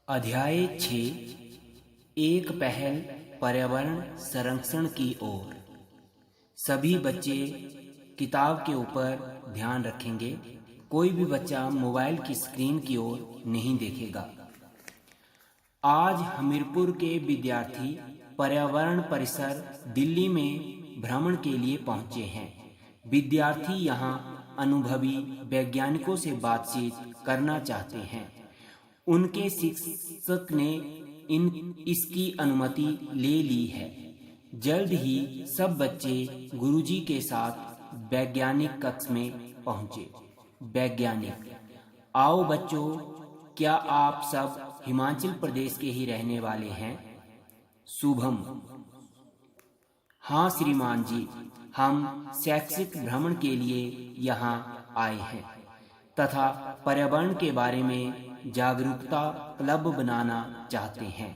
अध्याय 6 एक पहल पर्यावरण संरक्षण की ओर। सभी बच्चे किताब के ऊपर ध्यान रखेंगे। कोई भी बच्चा मोबाइल की स्क्रीन की ओर नहीं देखेगा। आज हमीरपुर के विद्यार्थी पर्यावरण परिसर दिल्ली में भ्रमण के लिए पहुंचे हैं। विद्यार्थी यहां अनुभवी वैज्ञानिकों से बातचीत करना चाहते हैं। उनके शिक्षक ने इसकी अनुमति ले ली है। जल्द ही सब बच्चे गुरुजी के साथ वैज्ञानिक कक्ष में पहुंचे। वैज्ञानिक: आओ बच्चों, क्या आप सब हिमाचल प्रदेश के ही रहने वाले हैं? शुभम: हाँ श्रीमान जी, हम शैक्षिक भ्रमण के लिए यहाँ आए हैं तथा पर्यावरण के बारे में जागरूकता क्लब बनाना चाहते हैं।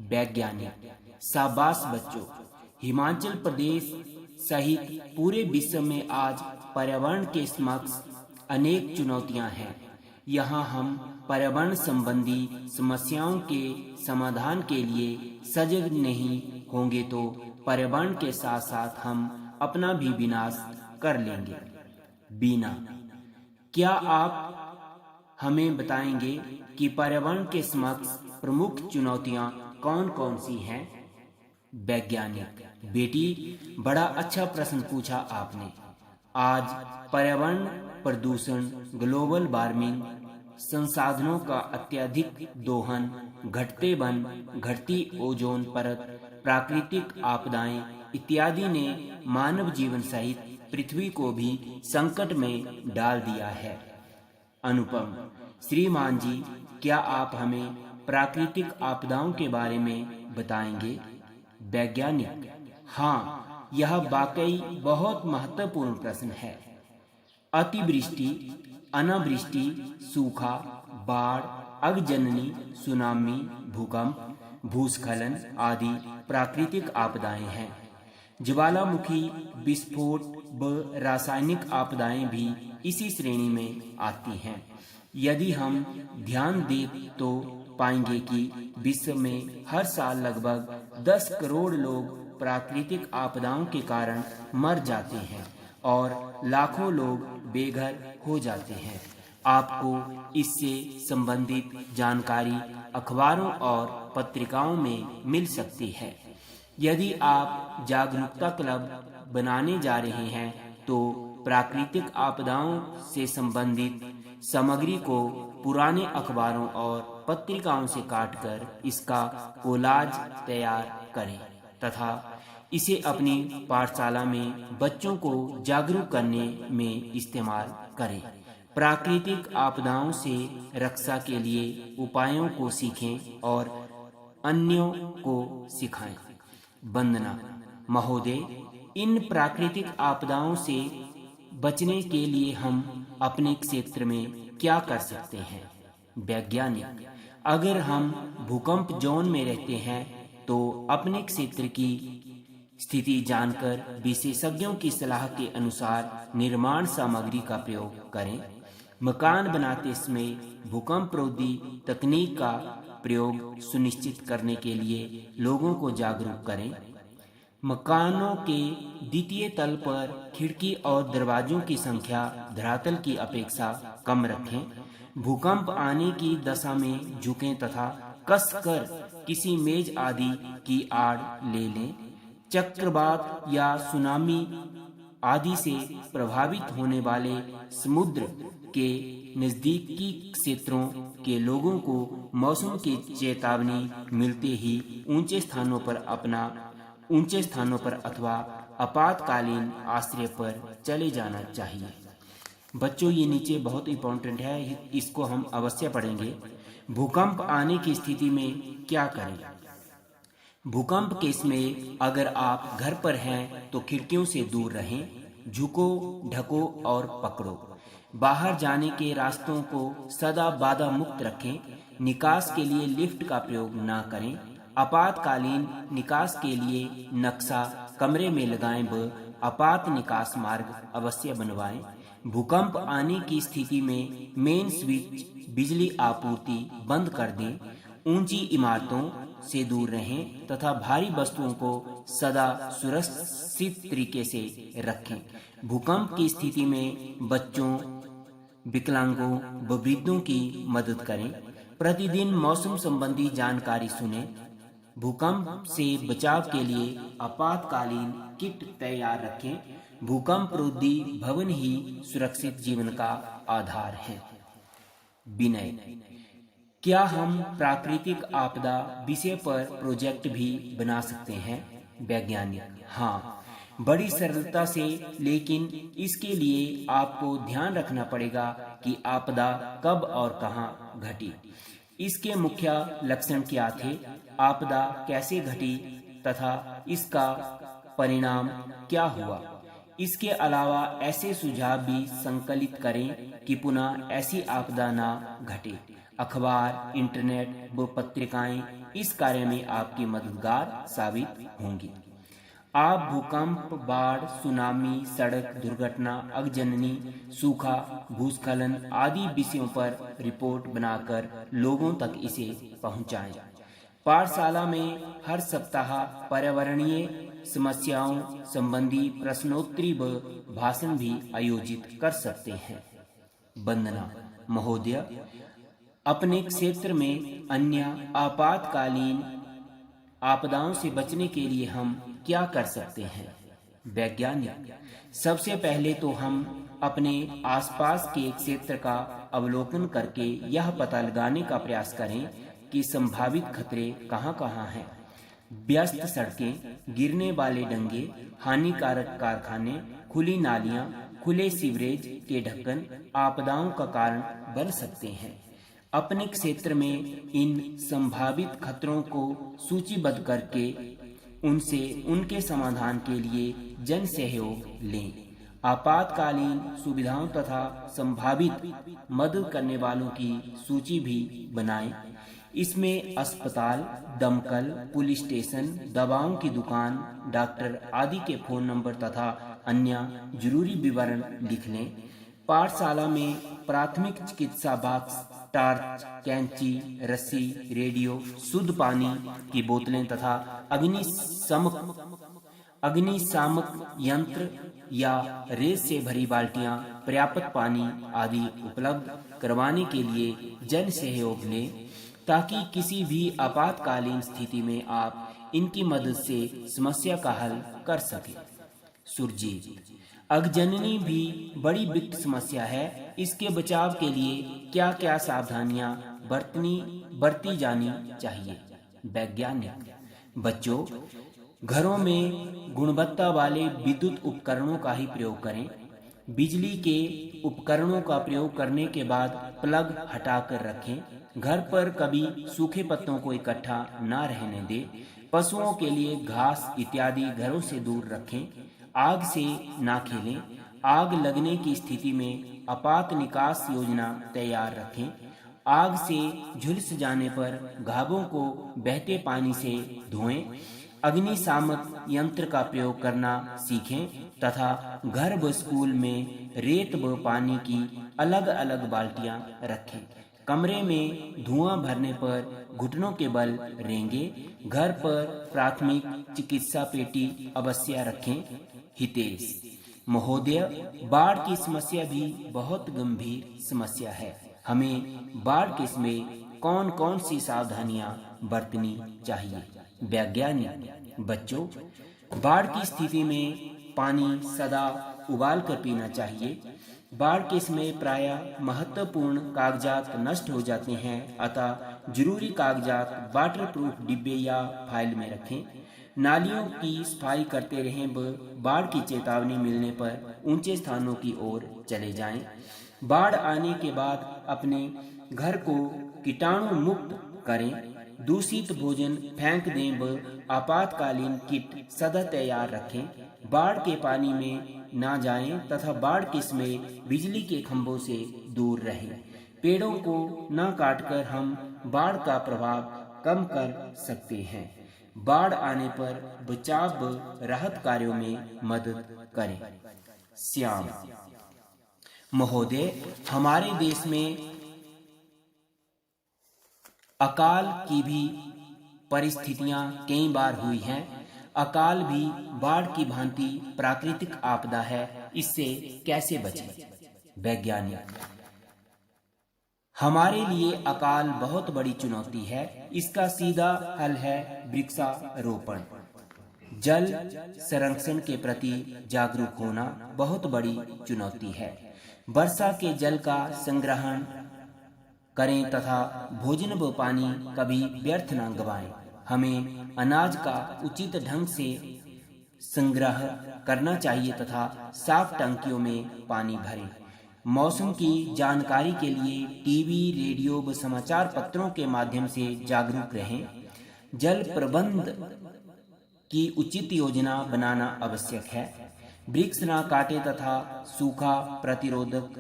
वैज्ञानिक: शाबाश बच्चों, हिमाचल प्रदेश सहित पूरे विश्व में आज पर्यावरण के समक्ष अनेक चुनौतियां हैं। यहाँ हम पर्यावरण संबंधी समस्याओं के समाधान के लिए सजग नहीं होंगे तो पर्यावरण के साथ साथ हम अपना भी विनाश कर लेंगे। बीना: क्या आप हमें बताएंगे कि पर्यावरण के समक्ष प्रमुख चुनौतियां कौन कौन सी हैं? वैज्ञानिक: बेटी, बड़ा अच्छा प्रश्न पूछा आपने। आज पर्यावरण प्रदूषण, ग्लोबल वार्मिंग, संसाधनों का अत्यधिक दोहन, घटते वन, घटती ओजोन परत, प्राकृतिक आपदाएं इत्यादि ने मानव जीवन सहित पृथ्वी को भी संकट में डाल दिया है। अनुपम: श्रीमान जी, क्या आप हमें प्राकृतिक आपदाओं के बारे में बताएंगे? वैज्ञानिक: हाँ, यह वाकई बहुत महत्वपूर्ण प्रश्न है। अतिवृष्टि, अनावृष्टि, सूखा, बाढ़, अगजननी, सुनामी, भूकंप, भूस्खलन आदि प्राकृतिक आपदाएं हैं। ज्वालामुखी विस्फोट व रासायनिक आपदाएं भी इसी श्रेणी में आती हैं। यदि हम ध्यान दें तो पाएंगे कि विश्व में हर साल लगभग 10 करोड़ लोग प्राकृतिक आपदाओं के कारण मर जाते हैं और लाखों लोग बेघर हो जाते हैं। आपको इससे संबंधित जानकारी अखबारों और पत्रिकाओं में मिल सकती है। यदि आप जागरूकता क्लब बनाने जा रहे हैं तो प्राकृतिक आपदाओं से संबंधित सामग्री को पुराने अखबारों और पत्रिकाओं से काटकर इसका कोलाज तैयार करें तथा इसे अपनी पाठशाला में बच्चों को जागरूक करने में इस्तेमाल करें। प्राकृतिक आपदाओं से रक्षा के लिए उपायों को सीखें और अन्यों को सिखाएं। वंदना महोदय, इन प्राकृतिक आपदाओं से बचने के लिए हम अपने क्षेत्र में क्या कर सकते हैं? वैज्ञानिक: अगर हम भूकंप जोन में रहते हैं तो अपने क्षेत्र की स्थिति जानकर विशेषज्ञों की सलाह के अनुसार निर्माण सामग्री का प्रयोग करें। मकान बनाते समय भूकंप रोधी तकनीक का प्रयोग सुनिश्चित करने के लिए लोगों को जागरूक करें। मकानों के द्वितीय तल पर खिड़की और दरवाजों की संख्या धरातल की अपेक्षा कम रखें। भूकंप आने की दशा में झुकें तथा कसकर किसी मेज आदि की आड़ ले लें। चक्रवात या सुनामी आदि से प्रभावित होने वाले समुद्र के नजदीकी क्षेत्रों के लोगों को मौसम की चेतावनी मिलते ही ऊंचे स्थानों पर अथवा आपातकालीन आश्रय पर चले जाना चाहिए। बच्चों, ये नीचे बहुत इंपॉर्टेंट है, इसको हम अवश्य पढ़ेंगे। भूकंप आने की स्थिति में क्या करें? भूकंप के समय अगर आप घर पर हैं तो खिड़कियों से दूर रहें। झुको, ढको और पकड़ो। बाहर जाने के रास्तों को सदा बाधा मुक्त रखें। निकास के लिए लिफ्ट का प्रयोग न करें। आपातकालीन निकास के लिए नक्शा कमरे में लगाएं व आपात निकास मार्ग अवश्य बनवाएं। भूकंप आने की स्थिति में मेन स्विच बिजली आपूर्ति बंद कर दें। ऊंची इमारतों से दूर रहें तथा भारी वस्तुओं को सदा सुरक्षित तरीके से रखें। भूकंप की स्थिति में बच्चों, विकलांगों व वृद्धों की मदद करें। प्रतिदिन मौसम संबंधी जानकारी सुनें। भूकंप से बचाव के लिए आपातकालीन किट तैयार रखें। भूकंप रोधी भवन ही सुरक्षित जीवन का आधार है। विनय, क्या हम प्राकृतिक आपदा विषय पर प्रोजेक्ट भी बना सकते हैं? वैज्ञानिक, हाँ, बड़ी सरलता से, लेकिन इसके लिए आपको ध्यान रखना पड़ेगा कि आपदा कब और कहाँ घटी, इसके मुख्य लक्षण क्या थे, आपदा कैसे घटी तथा इसका परिणाम क्या हुआ। इसके अलावा ऐसे सुझाव भी संकलित करें कि पुनः ऐसी आपदा ना घटे। अखबार, इंटरनेट व पत्रिकाएं इस कार्य में आपकी मददगार साबित होंगी। आप भूकंप, बाढ़, सुनामी, सड़क दुर्घटना, अगजननी, सूखा, भूस्खलन आदि विषयों पर रिपोर्ट बनाकर लोगों तक इसे पहुंचाएं। पाठशाला में हर सप्ताह पर्यावरणीय समस्याओं संबंधी प्रश्नोत्तरी व भाषण भी आयोजित कर सकते हैं। वंदना महोदय, अपने क्षेत्र में अन्य आपातकालीन आपदाओं से बचने के लिए हम क्या कर सकते हैं? वैज्ञानिक, सबसे पहले तो हम अपने आसपास के क्षेत्र का अवलोकन करके यह पता लगाने का प्रयास करें कि संभावित खतरे कहाँ-कहाँ हैं। व्यस्त सड़कें, गिरने वाले डंगे, हानिकारक कारखाने, खुली नालियां, खुले सीवरेज के ढक्कन आपदाओं का कारण बन सकते हैं। अपने क्षेत्र में इन संभावित खतरों को सूचीबद्ध करके उनसे उनके समाधान के लिए जन सहयोग लें। आपातकालीन सुविधाओं तथा संभावित मदद करने वालों की सूची भी बनाएं। इसमें अस्पताल, दमकल, पुलिस स्टेशन, दवाओं की दुकान, डॉक्टर आदि के फोन नंबर तथा अन्य जरूरी विवरण लिख लें। पाठशाला में प्राथमिक चिकित्सा बॉक्स, टार्च, कैंची, रस्सी, रेडियो, शुद्ध पानी की बोतलें तथा अग्निशामक यंत्र या रेत से भरी बाल्टियां, पर्याप्त पानी आदि उपलब्ध करवाने के लिए जन सहयोग लें, ताकि किसी भी आपातकालीन स्थिति में आप इनकी मदद से समस्या का हल कर सकें। सुरजीत, अगजननी भी बड़ी विकट समस्या है। इसके बचाव के लिए क्या क्या सावधानियां बरती जानी चाहिए? वैज्ञानिक, बच्चों, घरों में गुणवत्ता वाले विद्युत उपकरणों का ही प्रयोग करें। बिजली के उपकरणों का प्रयोग करने के बाद प्लग हटाकर रखें। घर पर कभी सूखे पत्तों को इकट्ठा न रहने दें। पशुओं के लिए घास इत्यादि घरों से दूर रखें। आग से ना खेलें। आग लगने की स्थिति में आपात निकास योजना तैयार रखें। आग से झुलस जाने पर घावों को बहते पानी से धोएं। अग्निशामक यंत्र का प्रयोग करना सीखें तथा घर व स्कूल में रेत व पानी की अलग अलग बाल्टियां रखें। कमरे में धुआं भरने पर घुटनों के बल रेंगे। घर पर प्राथमिक चिकित्सा पेटी अवश्य रखें। हितेश महोदय, बाढ़ की समस्या भी बहुत गंभीर समस्या है। हमें बाढ़ के समय कौन कौन सी सावधानियां बरतनी चाहिए? वैज्ञानिक, बच्चों, बाढ़ की स्थिति में पानी सदा उबाल कर पीना चाहिए। बाढ़ के समय प्रायः महत्वपूर्ण कागजात नष्ट हो जाते हैं, अतः जरूरी कागजात वाटरप्रूफ डिब्बे या फाइल में रखें। नालियों की सफाई करते रहें व बाढ़ की चेतावनी मिलने पर ऊंचे स्थानों की ओर चले जाएं। बाढ़ आने के बाद अपने घर को कीटाणु मुक्त करें। दूषित भोजन फेंक दें व आपातकालीन किट सदा तैयार रखें। बाढ़ के पानी में ना जाएं तथा बाढ़ के समय बिजली के खंभों से दूर रहें। पेड़ों को न काटकर हम बाढ़ का प्रभाव कम कर सकते हैं। बाढ़ आने पर बचाव व राहत कार्यों में मदद करें। श्याम महोदय, हमारे देश में अकाल की भी परिस्थितियां कई बार हुई हैं। अकाल भी बाढ़ की भांति प्राकृतिक आपदा है, इससे कैसे बचें? वैज्ञानिक: हमारे लिए अकाल बहुत बड़ी चुनौती है। इसका सीधा हल है वृक्षारोपण। जल संरक्षण के प्रति जागरूक होना बहुत बड़ी चुनौती है। वर्षा के जल का संग्रहण करें तथा भोजन व पानी कभी व्यर्थ न गवाएं। हमें अनाज का उचित ढंग से संग्रह करना चाहिए तथा साफ टंकियों में पानी भरें। मौसम की जानकारी के लिए टीवी, रेडियो व समाचार पत्रों के माध्यम से जागरूक रहें। जल प्रबंध की उचित योजना बनाना आवश्यक है। वृक्ष न काटें तथा सूखा प्रतिरोधक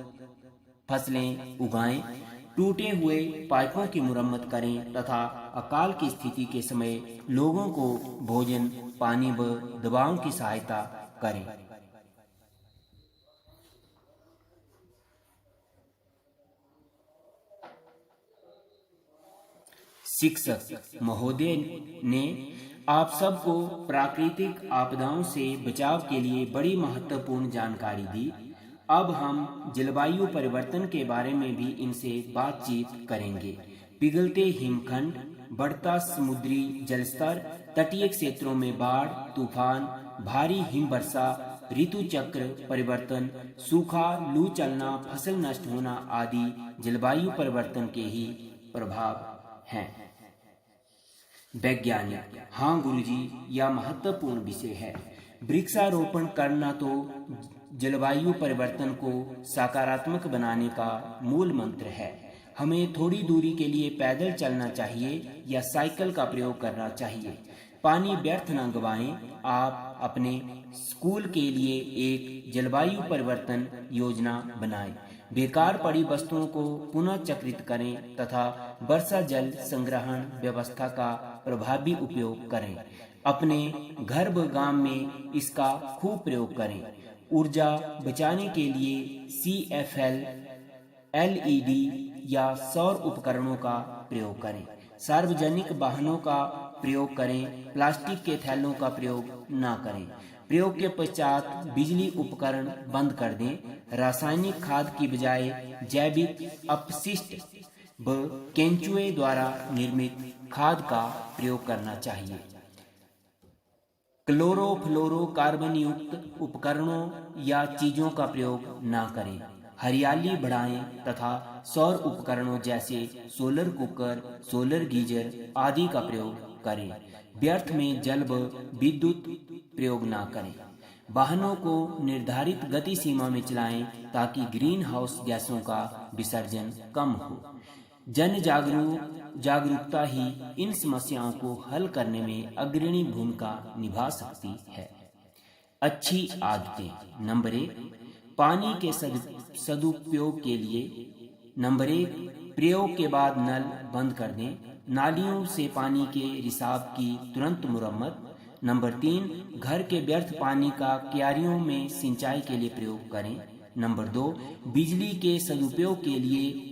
फसलें उगाएं। टूटे हुए पाइपों की मुरम्मत करें तथा अकाल की स्थिति के समय लोगों को भोजन, पानी व दवाओं की सहायता करें। शिक्षक महोदय ने आप सबको प्राकृतिक आपदाओं से बचाव के लिए बड़ी महत्वपूर्ण जानकारी दी। अब हम जलवायु परिवर्तन के बारे में भी इनसे बातचीत करेंगे। पिघलते हिमखंड, बढ़ता समुद्री जलस्तर, तटीय क्षेत्रों में बाढ़, तूफान, भारी हिमवर्षा, ऋतु चक्र परिवर्तन, सूखा, लू चलना, फसल नष्ट होना आदि जलवायु परिवर्तन के ही प्रभाव हैं। वैज्ञानिक: हाँ गुरुजी, यह महत्वपूर्ण विषय है। वृक्षारोपण करना तो जलवायु परिवर्तन को सकारात्मक बनाने का मूल मंत्र है। हमें थोड़ी दूरी के लिए पैदल चलना चाहिए या साइकिल का प्रयोग करना चाहिए। पानी व्यर्थ न गवाएं। आप अपने स्कूल के लिए एक जलवायु परिवर्तन योजना बनाएं। बेकार पड़ी वस्तुओं को पुनः चक्रित करें तथा वर्षा जल संग्रहण व्यवस्था का प्रभावी उपयोग करें। अपने घर व गांव में इसका खूब प्रयोग करें। ऊर्जा बचाने के लिए CFL, LED या सौर उपकरणों का प्रयोग करें। सार्वजनिक वाहनों का प्रयोग करें। प्लास्टिक के थैलों का प्रयोग न करें। प्रयोग के पश्चात बिजली उपकरण बंद कर दें। रासायनिक खाद की बजाय जैविक अपशिष्ट व केंचुए द्वारा निर्मित खाद का प्रयोग करना चाहिए। क्लोरोफ्लोरोकार्बन युक्त उपकरणों या चीजों का प्रयोग न करें। हरियाली बढ़ाएं तथा सौर उपकरणों जैसे सोलर कुकर, सोलर गीजर आदि का प्रयोग करें। व्यर्थ में जल व विद्युत प्रयोग न करें। वाहनों को निर्धारित गति सीमा में चलाएं ताकि ग्रीन हाउस गैसों का विसर्जन कम हो। जन जागरूकता ही इन समस्याओं को हल करने में अग्रणी भूमिका निभा सकती है। अच्छी आदतें। नंबर 1, पानी के सदुपयोग के लिए। नंबर 1, प्रयोग के बाद नल बंद कर दें। नालियों से पानी के रिसाव की तुरंत मुरम्मत। नंबर 3, घर के व्यर्थ पानी का क्यारियों में सिंचाई के लिए प्रयोग करें। नंबर 2, बिजली के सदुपयोग के लिए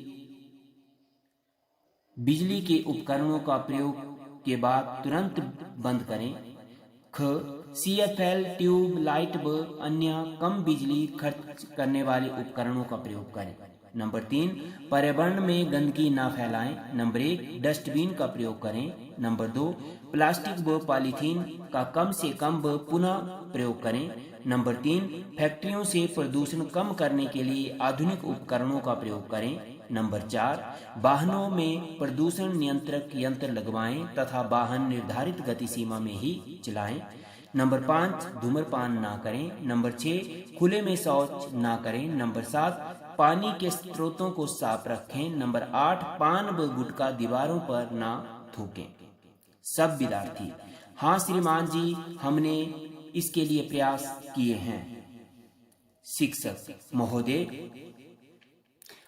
बिजली के उपकरणों का प्रयोग के बाद तुरंत बंद करें। CFL, ट्यूब लाइट व अन्य कम बिजली खर्च करने वाले उपकरणों का प्रयोग करें। नंबर 3, पर्यावरण में गंदगी न फैलाएं। नंबर 1, डस्टबिन का प्रयोग करें। नंबर 2, प्लास्टिक व पॉलीथीन का कम से कम व पुनः प्रयोग करें। नंबर 3, फैक्ट्रियों से प्रदूषण कम करने के लिए आधुनिक उपकरणों का प्रयोग करें। नंबर 4, वाहनों में प्रदूषण नियंत्रक यंत्र लगवाएं तथा वाहन निर्धारित गति सीमा में ही चलाएं। नंबर 5, धूम्रपान ना करें। नंबर 6, खुले में शौच ना करें। नंबर 7, पानी के स्रोतों को साफ रखें। नंबर 8, पान व गुटखा दीवारों पर ना थूकें। सब विद्यार्थी: हाँ श्रीमान जी, हमने इसके लिए प्रयास किए हैं। शिक्षक महोदय,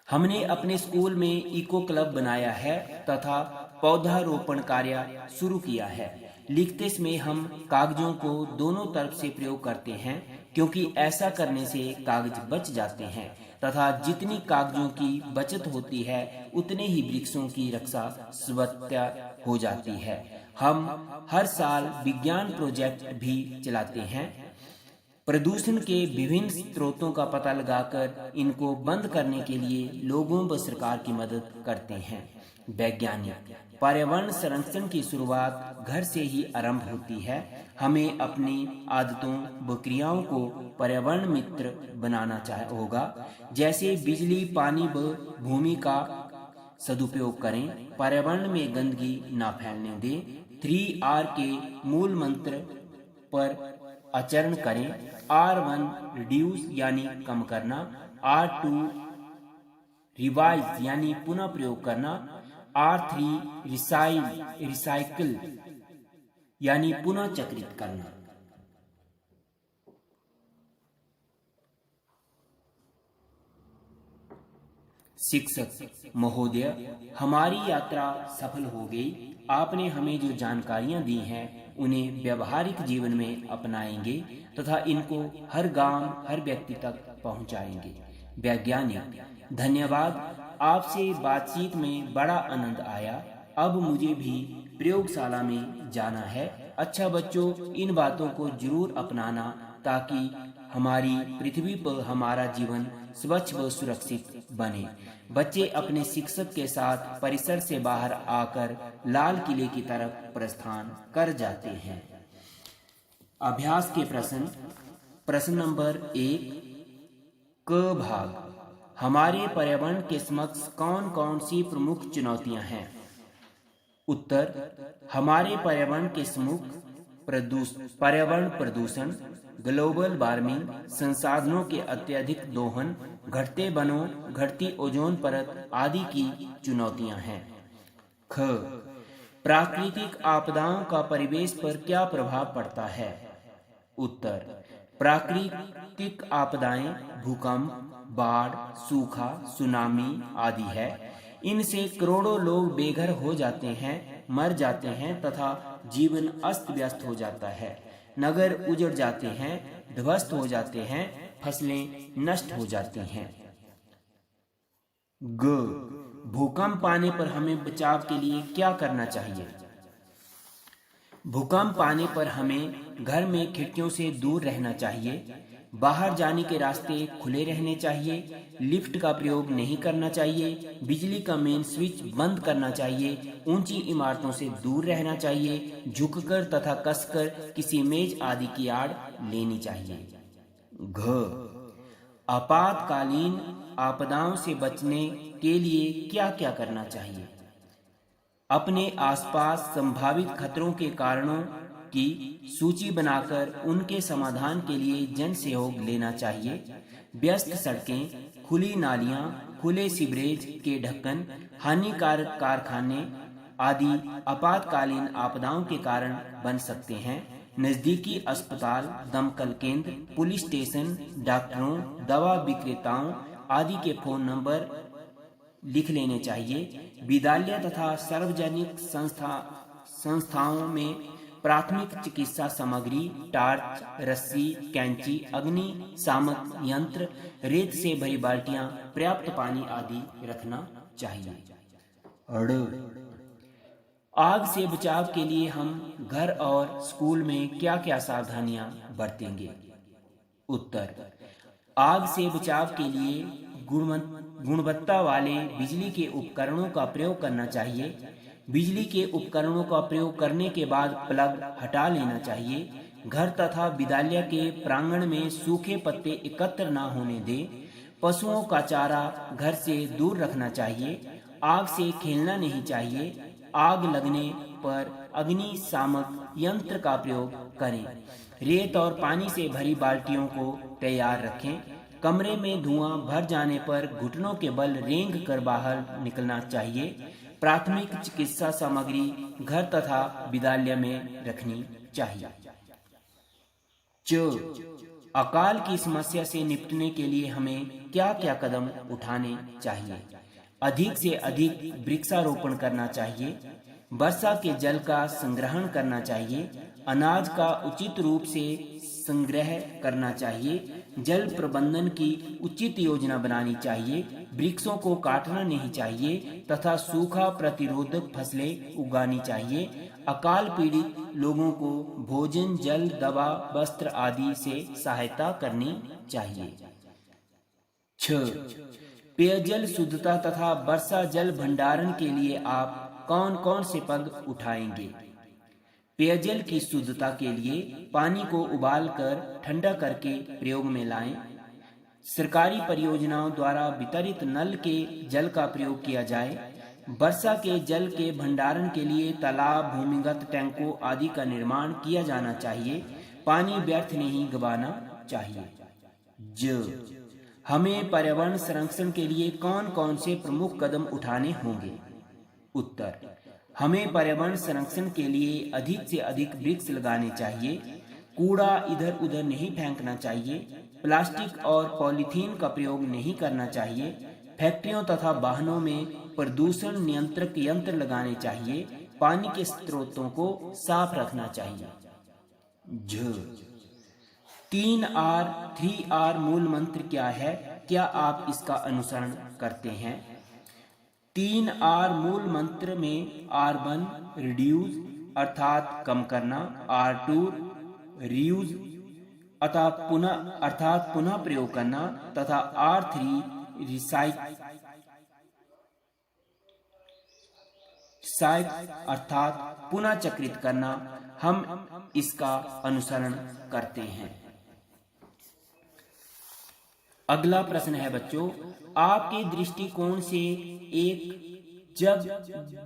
हमने अपने स्कूल में इको क्लब बनाया है तथा पौधारोपण कार्य शुरू किया है। लिखते समय हम कागजों को दोनों तरफ से प्रयोग करते हैं क्योंकि ऐसा करने से कागज बच जाते हैं तथा जितनी कागजों की बचत होती है उतने ही वृक्षों की रक्षा स्वतः हो जाती है। हम हर साल विज्ञान प्रोजेक्ट भी चलाते हैं, प्रदूषण के विभिन्न स्रोतों का पता लगाकर इनको बंद करने के लिए लोगों व सरकार की मदद करते हैं। वैज्ञानिक पर्यावरण संरक्षण की शुरुआत घर से ही आरंभ होती है। हमें अपनी आदतों व क्रियाओं को पर्यावरण मित्र बनाना होगा, जैसे बिजली, पानी व भूमि का सदुपयोग करें, पर्यावरण में गंदगी ना फैलने दें, 3R के मूल मंत्र पर आचरण करें। R1 रिड्यूस यानी कम करना, R2 रिवाइज यानी पुनः प्रयोग करना, R3 रिसाइकिल यानी पुनः चक्रित करना। शिक्षक महोदय, हमारी यात्रा सफल हो गई। आपने हमें जो जानकारियां दी हैं उन्हें व्यवहारिक जीवन में अपनाएंगे तथा इनको हर गांव, हर व्यक्ति तक पहुंचाएंगे। वैज्ञानिक धन्यवाद, आपसे बातचीत में बड़ा आनंद आया। अब मुझे भी प्रयोगशाला में जाना है। अच्छा बच्चों, इन बातों को जरूर अपनाना ताकि हमारी पृथ्वी पर हमारा जीवन स्वच्छ व सुरक्षित बने। बच्चे अपने शिक्षक के साथ परिसर से बाहर आकर लाल किले की तरफ प्रस्थान कर जाते हैं। अभ्यास के प्रश्न। प्रश्न नंबर 1 क भाग, हमारे पर्यावरण के समक्ष कौन कौन सी प्रमुख चुनौतियां हैं? उत्तर, हमारे पर्यावरण के समूह पर्यावरण प्रदूषण, ग्लोबल वार्मिंग, संसाधनों के अत्यधिक दोहन, घटते वनों, घटती ओजोन परत आदि की चुनौतियां हैं। ख, प्राकृतिक आपदाओं का परिवेश पर क्या प्रभाव पड़ता है? उत्तर, प्राकृतिक आपदाएं भूकंप, बाढ़, सूखा, सुनामी आदि है। इनसे करोड़ों लोग बेघर हो जाते हैं, मर जाते हैं तथा जीवन अस्त व्यस्त हो जाता है। नगर उजड़ जाते हैं, ध्वस्त हो जाते हैं, फसलें नष्ट हो जाती हैं। ग, भूकंप आने पर हमें बचाव के लिए क्या करना चाहिए? भूकंप आने पर हमें घर में खिड़कियों से दूर रहना चाहिए, बाहर जाने के रास्ते खुले रहने चाहिए, लिफ्ट का प्रयोग नहीं करना चाहिए, बिजली का मेन स्विच बंद करना चाहिए, ऊंची इमारतों से दूर रहना चाहिए, झुककर तथा कसकर किसी मेज आदि की आड़ लेनी चाहिए। घ, आपातकालीन आपदाओं से बचने के लिए क्या क्या करना चाहिए? अपने आसपास संभावित खतरों के कारणों की सूची बनाकर उनके समाधान के लिए जन सहयोग लेना चाहिए। व्यस्त सड़कें, खुली नालियां, खुले सीवरेज के ढक्कन, हानिकारक कारखाने आदि आपातकालीन आपदाओं के कारण बन सकते हैं। नजदीकी अस्पताल, दमकल केंद्र, पुलिस स्टेशन, डॉक्टरों, दवा विक्रेताओं आदि के फोन नंबर लिख लेने चाहिए। विद्यालय तथा सार्वजनिक संस्थाओं में प्राथमिक चिकित्सा सामग्री, टार्च, रस्सी, कैंची, अग्नि शामक यंत्र, रेत से भरी बाल्टियां, पर्याप्त पानी आदि रखना चाहिए। आग से बचाव के लिए हम घर और स्कूल में क्या क्या सावधानियां बरतेंगे? उत्तर, आग से बचाव के लिए गुणवत्ता वाले बिजली के उपकरणों का प्रयोग करना चाहिए। बिजली के उपकरणों का प्रयोग करने के बाद प्लग हटा लेना चाहिए। घर तथा विद्यालय के प्रांगण में सूखे पत्ते एकत्र न होने दें। पशुओं का चारा घर से दूर रखना चाहिए। आग से खेलना नहीं चाहिए। आग लगने पर अग्नि शामक यंत्र का प्रयोग करें। रेत और पानी से भरी बाल्टियों को तैयार रखें। कमरे में धुआं भर जाने पर घुटनों के बल रेंग कर बाहर निकलना चाहिए। प्राथमिक चिकित्सा सामग्री घर तथा विद्यालय में रखनी चाहिए। अकाल की समस्या से निपटने के लिए हमें क्या क्या कदम उठाने चाहिए? अधिक से अधिक वृक्षारोपण करना चाहिए। वर्षा के जल का संग्रहण करना चाहिए। अनाज का उचित रूप से संग्रह करना चाहिए। जल प्रबंधन की उचित योजना बनानी चाहिए, वृक्षों को काटना नहीं चाहिए तथा सूखा प्रतिरोधक फसलें उगानी चाहिए। अकाल पीड़ित लोगों को भोजन, जल, दवा, वस्त्र आदि से सहायता करनी चाहिए। 6. पेयजल शुद्धता तथा वर्षा जल भंडारण के लिए आप कौन कौन से पग उठाएंगे? पेयजल की शुद्धता के लिए पानी को उबालकर ठंडा करके प्रयोग में लाएं। सरकारी परियोजनाओं द्वारा वितरित नल के जल का प्रयोग किया जाए। वर्षा के जल के भंडारण के लिए तालाब, भूमिगत टैंकों आदि का निर्माण किया जाना चाहिए। पानी व्यर्थ नहीं गंवाना चाहिए। हमें पर्यावरण संरक्षण के लिए कौन कौन से प्रमुख कदम उठाने होंगे? उत्तर: हमें पर्यावरण संरक्षण के लिए अधिक से अधिक वृक्ष लगाने चाहिए। कूड़ा इधर उधर नहीं फेंकना चाहिए। प्लास्टिक और पॉलीथीन का प्रयोग नहीं करना चाहिए। फैक्ट्रियों तथा वाहनों में प्रदूषण नियंत्रक यंत्र लगाने चाहिए। पानी के स्रोतों को साफ रखना चाहिए। 3R 3R मूल मंत्र क्या है? क्या आप इसका अनुसरण करते हैं? 3R मूल मंत्र में R1 रिड्यूस अर्थात कम करना, R2 रीयूज अर्थात पुनः प्रयोग करना तथा R3 रिसाइक अर्थात पुनः चक्रित करना। हम इसका अनुसरण करते हैं। अगला प्रश्न है बच्चों, आपके दृष्टिकोण से एक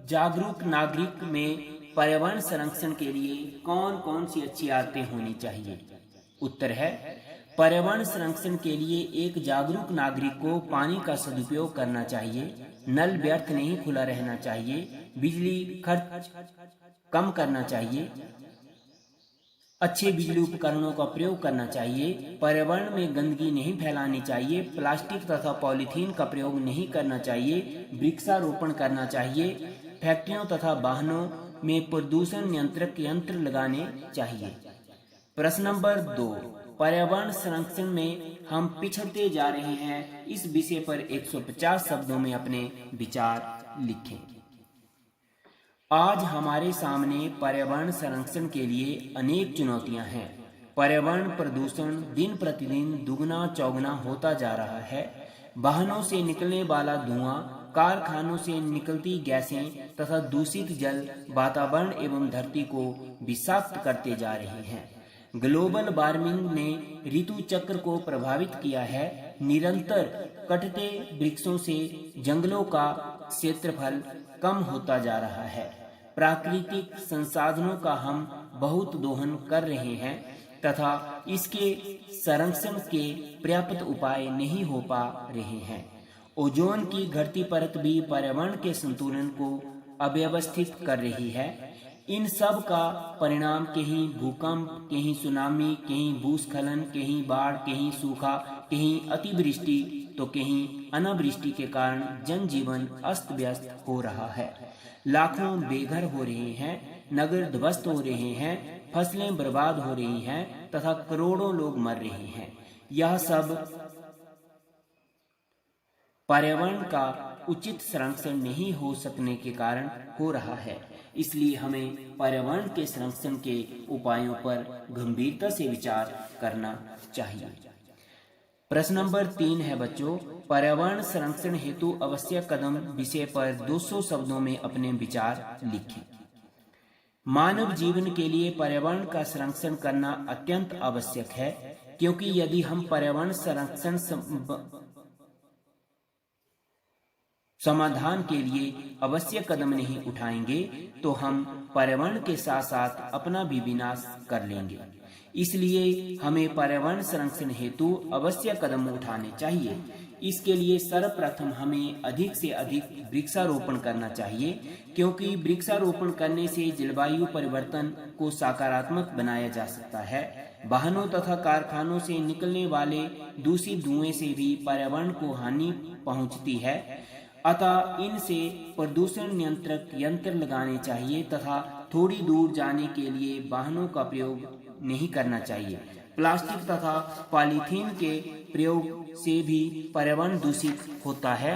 जागरूक नागरिक में पर्यावरण संरक्षण के लिए कौन कौन सी अच्छी आदतें होनी चाहिए? उत्तर है, पर्यावरण संरक्षण के लिए एक जागरूक नागरिक को पानी का सदुपयोग करना चाहिए, नल व्यर्थ नहीं खुला रहना चाहिए, बिजली खर्च कम करना चाहिए, अच्छे बिजली उपकरणों का प्रयोग करना चाहिए, पर्यावरण में गंदगी नहीं फैलानी चाहिए, प्लास्टिक तथा पॉलीथीन का प्रयोग नहीं करना चाहिए, वृक्षारोपण करना चाहिए, फैक्ट्रियों तथा वाहनों में प्रदूषण नियंत्रक यंत्र लगाने चाहिए। प्रश्न नंबर 2, पर्यावरण संरक्षण में हम पिछड़ते जा रहे हैं, इस विषय पर 150 शब्दों में अपने विचार लिखें। आज हमारे सामने पर्यावरण संरक्षण के लिए अनेक चुनौतियां हैं। पर्यावरण प्रदूषण दिन प्रतिदिन दुगना चौगुना होता जा रहा है। वाहनों से निकलने वाला धुआं, कारखानों से निकलती गैसें तथा दूषित जल वातावरण एवं धरती को विषाक्त करते जा रहे हैं। ग्लोबल वार्मिंग ने ऋतु चक्र को प्रभावित किया है। निरंतर कटते वृक्षों से जंगलों का क्षेत्रफल कम होता जा रहा है। प्राकृतिक संसाधनों का हम बहुत दोहन कर रहे हैं तथा इसके संरक्षण के पर्याप्त उपाय नहीं हो पा रहे हैं। ओजोन की घटती परत भी पर्यावरण के संतुलन को अव्यवस्थित कर रही है। इन सब का परिणाम कहीं भूकंप, कहीं सुनामी, कहीं भूस्खलन, कहीं बाढ़, कहीं सूखा, कहीं अतिवृष्टि तो कहीं अनावृष्टि के कारण जनजीवन अस्त व्यस्त हो रहा है। लाखों बेघर हो रहे हैं, नगर ध्वस्त हो रहे हैं, फसलें बर्बाद हो रही हैं तथा करोड़ों लोग मर रहे हैं। यह सब पर्यावरण का उचित संरक्षण नहीं हो सकने के कारण हो रहा है। इसलिए हमें पर्यावरण के संरक्षण के उपायों पर गंभीरता से विचार करना चाहिए। प्रश्न नंबर 3 है बच्चों, पर्यावरण संरक्षण हेतु आवश्यक कदम विषय पर 200 शब्दों में अपने विचार लिखें। मानव जीवन के लिए पर्यावरण का संरक्षण करना अत्यंत आवश्यक है, क्योंकि यदि हम पर्यावरण संरक्षण समाधान के लिए आवश्यक कदम नहीं उठाएंगे तो हम पर्यावरण के साथ साथ अपना भी विनाश कर लेंगे। इसलिए हमें पर्यावरण संरक्षण हेतु आवश्यक कदम उठाने चाहिए। इसके लिए सर्वप्रथम हमें अधिक से अधिक वृक्षारोपण करना चाहिए, क्योंकि वृक्षारोपण करने से जलवायु परिवर्तन को सकारात्मक बनाया जा सकता है। वाहनों तथा कारखानों से निकलने वाले दूषित धुएं से भी पर्यावरण को हानि पहुंचती है, अतः इनसे प्रदूषण नियंत्रक यंत्र लगाने चाहिए तथा थोड़ी दूर जाने के लिए वाहनों का प्रयोग नहीं करना चाहिए। प्लास्टिक तथा पॉलीथीन के प्रयोग से भी पर्यावरण दूषित होता है,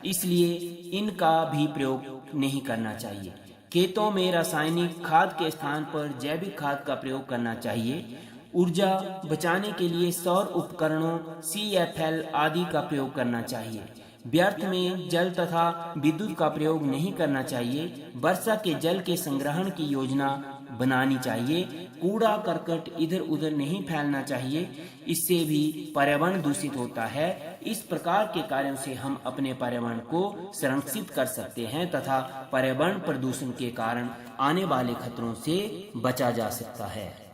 इसलिए इनका भी प्रयोग नहीं करना चाहिए। खेतों में रासायनिक खाद के स्थान पर जैविक खाद का प्रयोग करना चाहिए। ऊर्जा बचाने के लिए सौर उपकरणों CFL आदि का प्रयोग करना चाहिए। व्यर्थ में जल तथा विद्युत का प्रयोग नहीं करना चाहिए। वर्षा के जल के संग्रहण की योजना बनानी चाहिए। कूड़ा करकट इधर उधर नहीं फैलना चाहिए, इससे भी पर्यावरण दूषित होता है। इस प्रकार के कार्यों से हम अपने पर्यावरण को संरक्षित कर सकते हैं तथा पर्यावरण प्रदूषण के कारण आने वाले खतरों से बचा जा सकता है।